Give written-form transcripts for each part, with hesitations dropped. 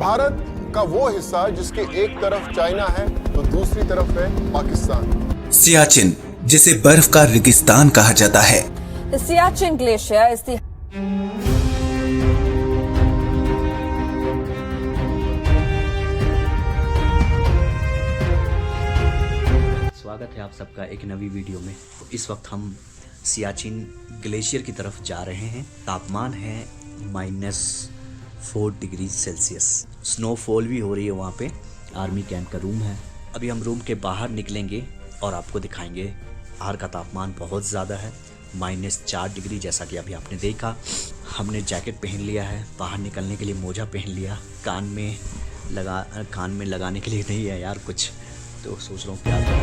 भारत का वो हिस्सा जिसके एक तरफ चाइना है तो दूसरी तरफ है पाकिस्तान। सियाचिन, जिसे बर्फ का रेगिस्तान कहा जाता है। The Siachen Glacier is the स्वागत है आप सबका एक नवी वीडियो में। इस वक्त हम सियाचिन ग्लेशियर की तरफ जा रहे हैं। तापमान है -4 डिग्री सेल्सियस। स्नोफॉल भी हो रही है वहाँ पे। आर्मी कैंप का रूम है। अभी हम रूम के बाहर निकलेंगे और आपको दिखाएंगे। बाहर का तापमान बहुत ज़्यादा है, -4 डिग्री, जैसा कि अभी आपने देखा। हमने जैकेट पहन लिया है, बाहर निकलने के लिए मोजा पहन लिया। कान में लगाने के लिए नहीं है यार कुछ, तो सोच रहा हूँ क्या करूँ।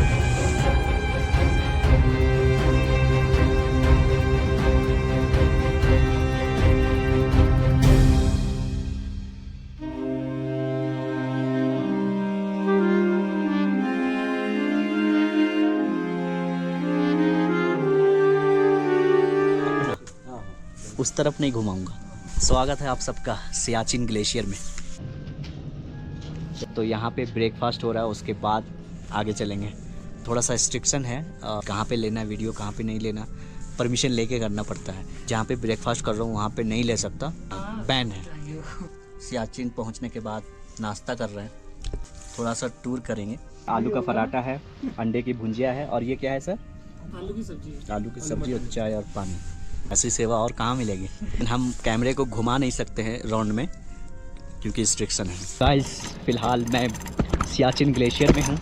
उस तरफ नहीं घुमाऊंगा। स्वागत है आप सबका सियाचिन ग्लेशियर में। तो यहाँ पे ब्रेकफास्ट हो रहा है, उसके बाद आगे चलेंगे। थोड़ा सा रिस्ट्रिक्शन है, कहाँ पे लेना वीडियो, कहाँ पे नहीं लेना, परमिशन लेके करना पड़ता है। जहाँ पे ब्रेकफास्ट कर रहा हूँ वहाँ पे नहीं ले सकता, बैन है। सियाचिन पहुँचने के बाद नाश्ता कर रहे हैं, थोड़ा सा टूर करेंगे। आलू का पराठा है, अंडे की भुंजिया है, और ये क्या है सर? आलू की सब्जी और चाय और पानी। ऐसी सेवा और कहाँ मिलेगी। हम कैमरे को घुमा नहीं सकते हैं राउंड में क्योंकि रिस्ट्रिक्शन है। गाइस, फिलहाल मैं सियाचिन ग्लेशियर में हूँ।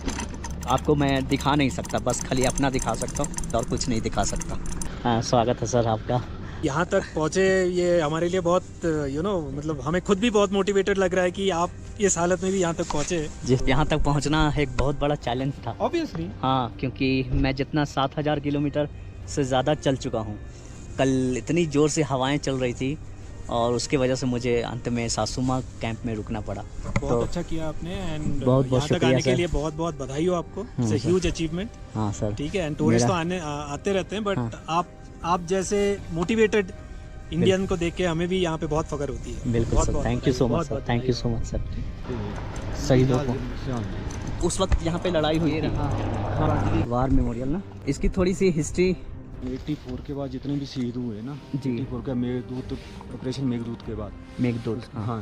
आपको मैं दिखा नहीं सकता, बस खाली अपना दिखा सकता हूँ और कुछ नहीं दिखा सकता। हाँ, स्वागत है सर आपका। यहाँ तक पहुँचे, ये हमारे लिए बहुत मतलब हमें खुद भी बहुत मोटिवेटेड लग रहा है कि आप इस हालत में भी यहाँ तक पहुँचे। जी, यहाँ तक पहुँचना एक बहुत बड़ा चैलेंज था ऑब्वियसली। हाँ, क्योंकि मैं जितना 7000 किलोमीटर से ज़्यादा चल चुका हूँ। कल इतनी ज़ोर से हवाएं चल रही थी और उसके वजह से मुझे अंत में सासुमा कैंप में रुकना पड़ा। बहुत अच्छा किया आपने, एंड बहुत यहाँ तक आने सर। के लिए बहुत बहुत बधाई हो आपको। It's a huge achievement. हाँ सर, ठीक है, एंड टूरिस्ट तो आते रहते हैं, बट आप जैसे मोटिवेटेड इंडियन को देख के हमें भी यहाँ पे बहुत फख्र होती है। बिल्कुल sir, thank you so much sir, thank you so much sir. सही लोग उस वक्त यहाँ पे लड़ाई हुई रहा, वार मेमोरियल ना, इसकी थोड़ी सी हिस्ट्री। 84 के बाद जितने भी शहीद हुए ना जी, 84 का मेघदूत ऑपरेशन मेघदूत के बाद, मेघदूत, हाँ,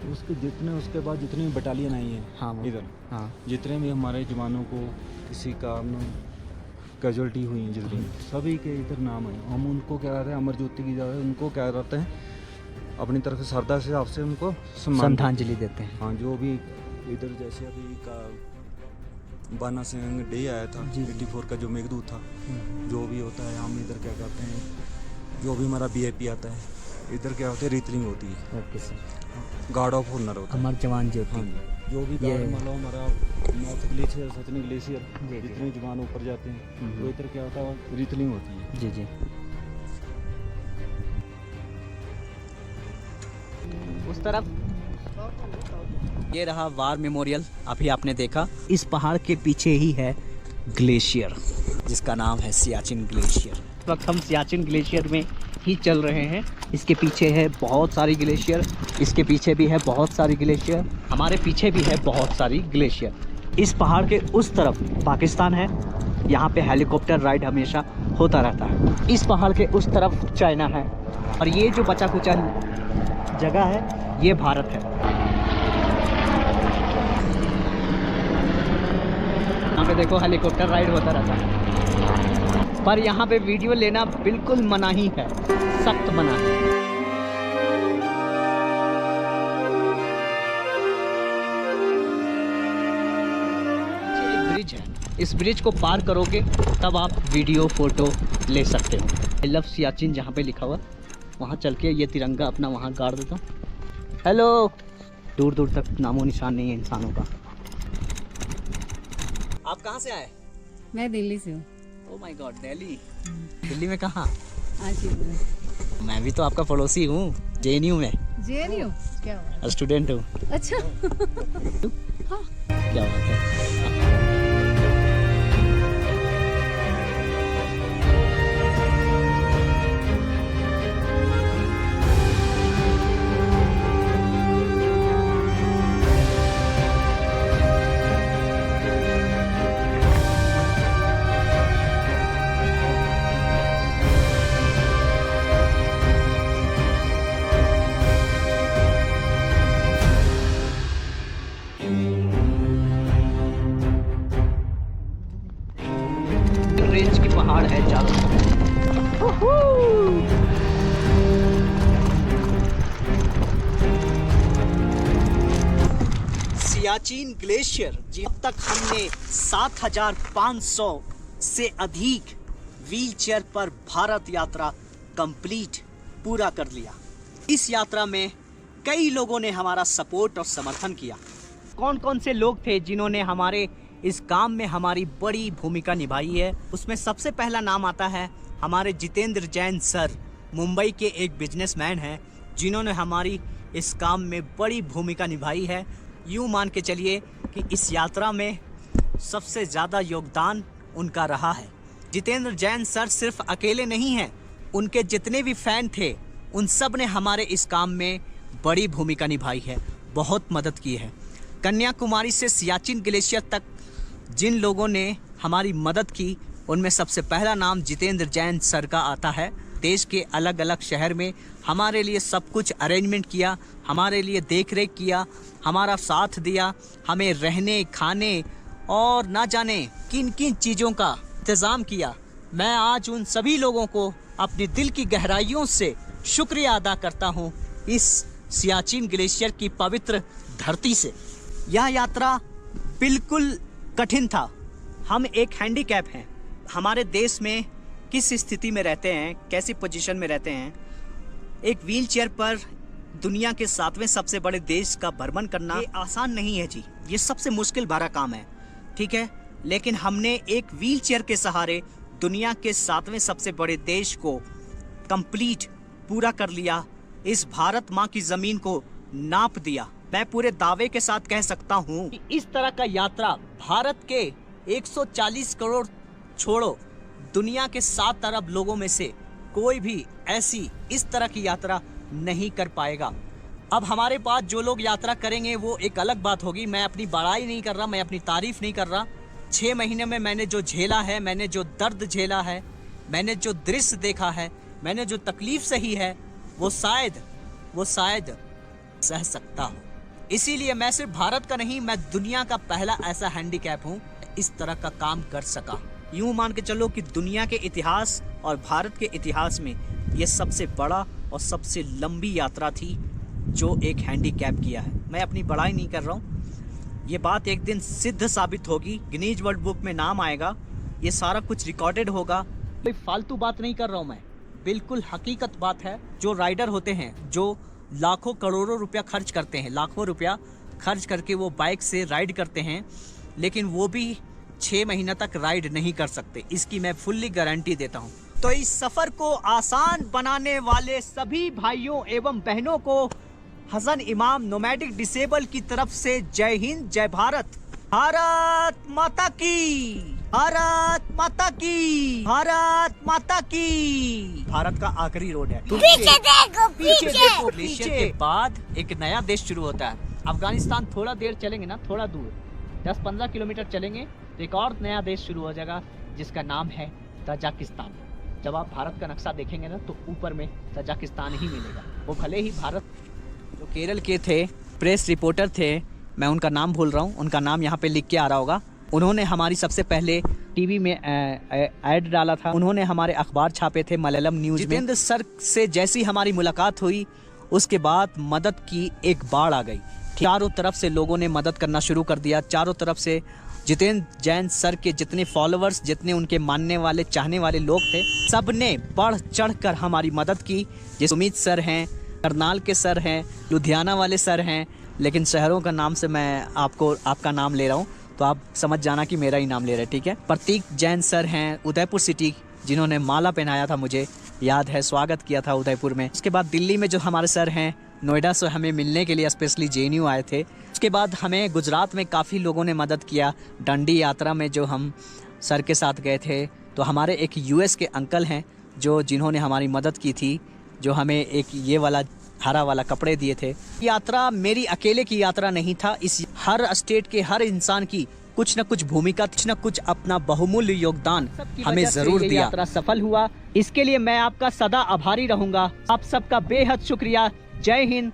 तो उसके बाद जितने बटालियन आई हैं, हाँ इधर, हाँ, जितने भी हमारे जवानों को किसी कारण कैजुअल्टी हुई हैं, जितनी सभी के इधर नाम है। हम उनको क्या कहते हैं, अमर ज्योति की जगह उनको क्या करते हैं, अपनी तरफ से श्रद्धा से आपसे उनको श्रद्धांजलि देते हैं। हाँ, जो भी इधर जैसे अभी का बाना सिंह डे आया था 84 का, जो मेघदूत था, जो भी होता है हम इधर क्या करते हैं, जो भी हमारा वीआईपी आता है इधर क्या होता है, रीतलिंग होती है। Okay sir, guard of honour होता है, अमर जवान ज्योति। हाँ, जो भी गार्ड मतलब हमारा नॉर्थ ग्लेशियर, सचनी ग्लेशियर, जितने जवान ऊपर जाते हैं वो इधर क्या होता है, रीतलिंग होती है। जी जी, उस तरफ ये रहा वार मेमोरियल। अभी आपने देखा, इस पहाड़ के पीछे ही है ग्लेशियर जिसका नाम है सियाचिन ग्लेशियर। इस वक्त हम सियाचिन ग्लेशियर में ही चल रहे हैं। इसके पीछे है बहुत सारी ग्लेशियर, इसके पीछे भी है बहुत सारी ग्लेशियर, हमारे पीछे भी है बहुत सारी ग्लेशियर। इस पहाड़ के उस तरफ पाकिस्तान है, यहाँ पे हेलीकॉप्टर राइड हमेशा होता रहता है। इस पहाड़ के उस तरफ चाइना है, और ये जो बचा कुचा जगह है ये भारत है। यहाँ पे देखो हेलीकॉप्टर राइड होता रहता है, पर यहाँ पे वीडियो लेना बिल्कुल मनाही है, सख्त मना है। एक ब्रिज है, इस ब्रिज को पार करोगे तब आप वीडियो फोटो ले सकते हो। आई लव सियाचिन जहाँ पे लिखा हुआ, वहाँ चल के ये तिरंगा अपना वहाँ गाड़ देता हूँ। हेलो, दूर दूर तक नामो निशान नहीं है इंसानों का। आप कहाँ से आए? मैं दिल्ली से हूँ। Oh my God, Delhi. Delhi में कहाँ? आशीष। मैं भी तो आपका पड़ोसी हूँ, जेएनयू में। जेएनयू? क्या हुआ? स्टूडेंट हूँ। अच्छा। हाँ। क्या बात है। सियाचिन ग्लेशियर। जी, अब तक हमने 7,500 से अधिक व्हील चेयर पर भारत यात्रा कंप्लीट पूरा कर लिया। इस यात्रा में कई लोगों ने हमारा सपोर्ट और समर्थन किया। कौन कौन से लोग थे जिन्होंने हमारे इस काम में हमारी बड़ी भूमिका निभाई है, उसमें सबसे पहला नाम आता है हमारे जितेंद्र जैन सर। मुंबई के एक बिजनेसमैन हैं जिन्होंने हमारी इस काम में बड़ी भूमिका निभाई है। यूँ मान के चलिए कि इस यात्रा में सबसे ज़्यादा योगदान उनका रहा है। जितेंद्र जैन सर सिर्फ अकेले नहीं हैं, उनके जितने भी फैन थे उन सब ने हमारे इस काम में बड़ी भूमिका निभाई है, बहुत मदद की है। कन्याकुमारी से सियाचिन ग्लेशियर तक जिन लोगों ने हमारी मदद की उनमें सबसे पहला नाम जितेंद्र जैन सर का आता है। देश के अलग अलग शहर में हमारे लिए सब कुछ अरेंजमेंट किया, हमारे लिए देख रेख किया, हमारा साथ दिया, हमें रहने खाने और ना जाने किन किन चीज़ों का इंतज़ाम किया। मैं आज उन सभी लोगों को अपने दिल की गहराइयों से शुक्रिया अदा करता हूँ इस सियाचिन ग्लेशियर की पवित्र धरती से। यह यात्रा बिल्कुल कठिन था। हम एक हैंडीकैप हैं, हमारे देश में किस स्थिति में रहते हैं, कैसी पोजीशन में रहते हैं। एक व्हील चेयर पर दुनिया के 7वें सबसे बड़े देश का भ्रमण करना ये आसान नहीं है जी, ये सबसे मुश्किल भरा काम है, ठीक है। लेकिन हमने एक व्हील चेयर के सहारे दुनिया के 7वें सबसे बड़े देश को कंप्लीट पूरा कर लिया। इस भारत माँ की ज़मीन को नाप दिया। मैं पूरे दावे के साथ कह सकता हूँ कि इस तरह का यात्रा भारत के 140 करोड़ छोड़ो, दुनिया के 7 अरब लोगों में से कोई भी ऐसी इस तरह की यात्रा नहीं कर पाएगा। अब हमारे पास जो लोग यात्रा करेंगे वो एक अलग बात होगी। मैं अपनी बड़ाई नहीं कर रहा, मैं अपनी तारीफ नहीं कर रहा। 6 महीने में मैंने जो झेला है, मैंने जो दर्द झेला है, मैंने जो दृश्य देखा है, मैंने जो तकलीफ सही है, वो शायद सह सकता हूँ। इसीलिए मैं सिर्फ भारत का नहीं, मैं दुनिया का पहला ऐसा हैंडीकैप हूँ इस तरह का काम कर सका। यूँ मान के चलो कि दुनिया के इतिहास और भारत के इतिहास में ये सबसे बड़ा और सबसे लंबी यात्रा थी जो एक हैंडीकैप किया है। मैं अपनी बड़ाई नहीं कर रहा हूँ, ये बात एक दिन सिद्ध साबित होगी, गिनीज वर्ल्ड बुक में नाम आएगा, ये सारा कुछ रिकॉर्डेड होगा। कोई फालतू बात नहीं कर रहा हूँ मैं, बिल्कुल हकीकत बात है। जो राइडर होते हैं जो लाखों करोड़ों रुपया खर्च करते हैं, लाखों रुपया खर्च करके वो बाइक से राइड करते हैं, लेकिन वो भी 6 महीना तक राइड नहीं कर सकते, इसकी मैं फुल्ली गारंटी देता हूँ। तो इस सफ़र को आसान बनाने वाले सभी भाइयों एवं बहनों को हसन इमाम नोमैडिक डिसेबल की तरफ से जय हिंद, जय भारत। भारत माता की, भारत माता की, भारत माता की। भारत का आखिरी रोड है, पीछे देखो। ग्लेशियर के बाद एक नया देश शुरू होता है अफगानिस्तान। थोड़ा देर चलेंगे ना, थोड़ा दूर 10-15 किलोमीटर चलेंगे तो एक और नया देश शुरू हो जाएगा जिसका नाम है तजाकिस्तान। जब आप भारत का नक्शा देखेंगे ना तो ऊपर में तजाकिस्तान ही मिलेगा। वो भले ही भारत, जो केरल के थे प्रेस रिपोर्टर थे, मैं उनका नाम भूल रहा हूँ, उनका नाम यहाँ पे लिख के आ रहा होगा, उन्होंने हमारी सबसे पहले टीवी में ऐड डाला था, उन्होंने हमारे अखबार छापे थे मलयालम न्यूज़ में। जितेंद्र सर से जैसी हमारी मुलाकात हुई उसके बाद मदद की एक बाढ़ आ गई। चारों तरफ से लोगों ने मदद करना शुरू कर दिया। चारों तरफ से जितेंद्र जैन सर के जितने फॉलोअर्स, जितने उनके मानने वाले चाहने वाले लोग थे, सब ने बढ़ चढ़ कर हमारी मदद की। जैसे सुमित सर हैं, करनाल के सर हैं, लुधियाना वाले सर हैं, लेकिन शहरों का नाम से मैं आपका नाम ले रहा हूँ तो आप समझ जाना कि मेरा ही नाम ले रहे हैं, ठीक है। प्रतीक जैन सर हैं उदयपुर सिटी, जिन्होंने माला पहनाया था, मुझे याद है, स्वागत किया था उदयपुर में। उसके बाद दिल्ली में जो हमारे सर हैं, नोएडा से हमें मिलने के लिए स्पेशली JNU आए थे। उसके बाद हमें गुजरात में काफ़ी लोगों ने मदद किया। डंडी यात्रा में जो हम सर के साथ गए थे तो हमारे एक US के अंकल हैं जिन्होंने हमारी मदद की थी, जो हमें एक ये वाला हरा वाला कपड़े दिए थे। यात्रा मेरी अकेले की यात्रा नहीं था, इस हर स्टेट के हर इंसान की कुछ न कुछ भूमिका, कुछ न कुछ अपना बहुमूल्य योगदान हमें जरूर दिया। यात्रा सफल हुआ, इसके लिए मैं आपका सदा आभारी रहूंगा। आप सबका बेहद शुक्रिया। जय हिंद।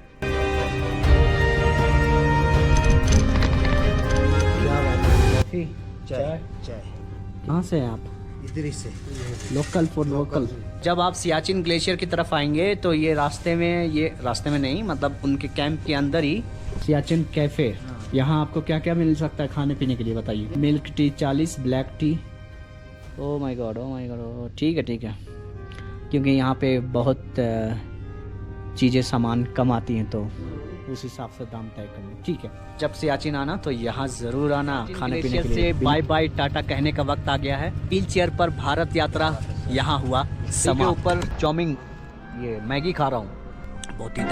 जय जय। कहाँ से हैं आप? इधर ही से, लोकल फॉर लोकल। जब आप सियाचिन ग्लेशियर की तरफ आएंगे तो ये रास्ते में नहीं, मतलब उनके कैंप के अंदर ही सियाचिन कैफे यहाँ आपको क्या क्या मिल सकता है खाने पीने के लिए बताइए। Milk tea 40, black T. Oh my God, oh my God. ठीक है ठीक है, क्योंकि यहाँ पे बहुत चीज़ें सामान कम आती हैं तो उस हिसाब से दाम तय करने। ठीक है, जब सियाचिन आना तो यहाँ ज़रूर आना खाने पीने के लिए। बाय बाय टाटा कहने का वक्त आ गया है। व्हील चेयर पर भारत यात्रा यहाँ हुआ समाप्त। ऊपर चाउमीन, ये मैगी खा रहा हूँ। बहुत ही